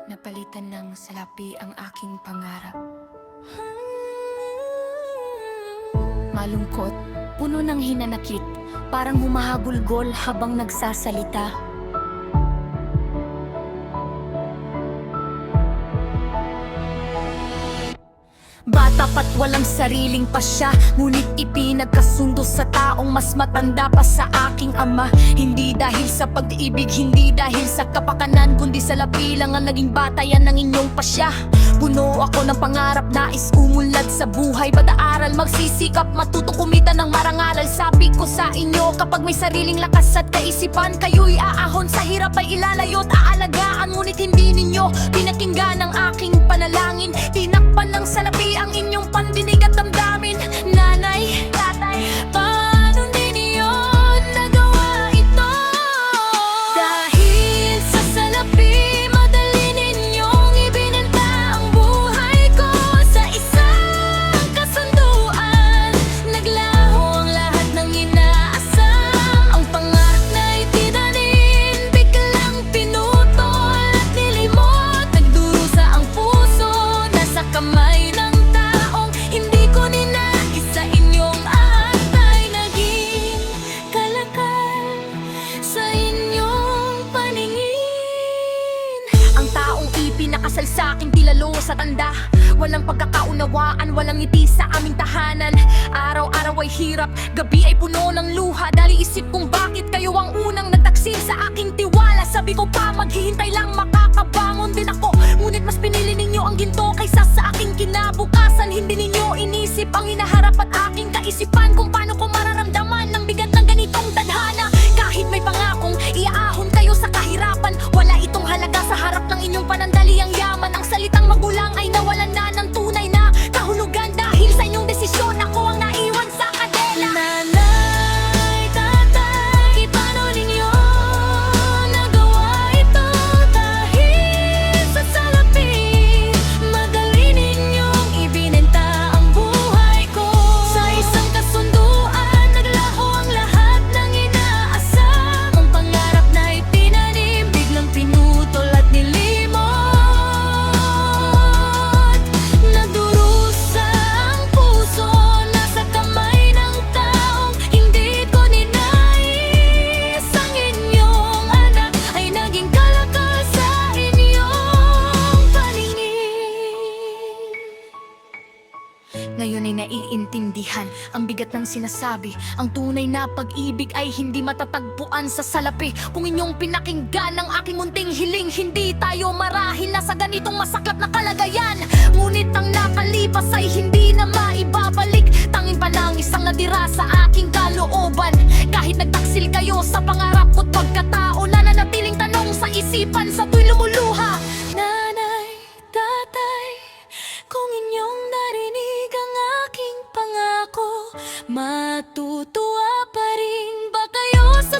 Napalitan ng salapi ang aking pangarap. Malungkot, puno ng hinanakit, parang humahabol-gol habang nagsasalita. Bata pa't walang sariling pasya, ngunit ipinagkasundo sa taong mas matanda pa sa aking ama. Hindi dahil sa pag-ibig, hindi dahil sa kapakanan, kundi sa lapi lang ang naging batayan ng inyong pasya. Puno ako ng pangarap, nais umunlad sa buhay, pag-aaral, magsisikap, matutong kumita ng marangalal. Sabi ko sa inyo, kapag may sariling lakas at kaisipan, kayo'y aahon sa hirap ay ilalayo't aalagaan. Ngunit hindi ninyo pinakinggan ang aking panalangin, tinakpan ng salapi ang inyong pandinig at damdamin. Nanay, tatay, paano di niyo nagawa ito? Dahil sa salapi, madali ninyong ibinenta ang buhay ko sa isang kasunduan. Naglaho ang lahat ng inaasam, ang pangarap na itinanim, biglang pinutol at nilimot. Nagdurusa ang puso, nasa kamay ng taong hindi ko ninais. Sa inyong atay naging kalakal sa inyong paningin. Ang taong ipinakasal sa akin tilalo sa tanda, walang pagkakaunawaan, walang ngiti sa aming tahanan. Araw-araw ay hirap, gabi ay puno ng luha. Dali isip kung bakit kayo ang unang nagtaksil sa aking tiwala. Sabi ko pa maghihintay lang, makakabangon din ako, ngunit mas pinili ninyo ang ginto kaysa sa aking kinabukasan. Hindi ninyo inisip ang hinaharap at aking kaisipan, kung paano ko mararamdaman ang bigat ng ganitong tadhana. Kahit may pangakong iaahon kayo sa kahirapan, wala itong halaga sa harap ng inyong panandaliang yaman. Ang salitang magulang ay nawalan na ng tunay na kahulugan dahil sa inyong desisyon. Ako ang naiwan sa kadena. Nanay, tatay, paano ninyo nagawa ito? Dahil sa salapi, madali ninyong ibinenta ang buhay ko sa isang kasunduan. Naglaho ang lahat ng inaasam, ang pangarap na itinanim, biglang pinutol at nilimot. Nagdurusa ang puso, nasa kamay ng taong hindi ko ninais. Ang inyong anak ay naging kalakal sa inyong paningin. Ngayon ay naiintindihan ang bigat ng sinasabi. Ang tunay na pag-ibig ay hindi matatagpuan sa salapi. Kung inyong pinakinggan ang aking munting hiling, hindi tayo marahil na sa ganitong masaklap na kalagayan. Ngunit ang nakalipas ay hindi na maibabalik. Tanging panangis ang nadira sa aking kalooban. Kahit nagtaksil kayo sa pangarap ko't pagkatao, nananatiling tanong sa isipan sa tuwing lumuluha. Nanay, tatay, kung inyong narinig ang aking pangako, matutuwa pa rin ba kayo sa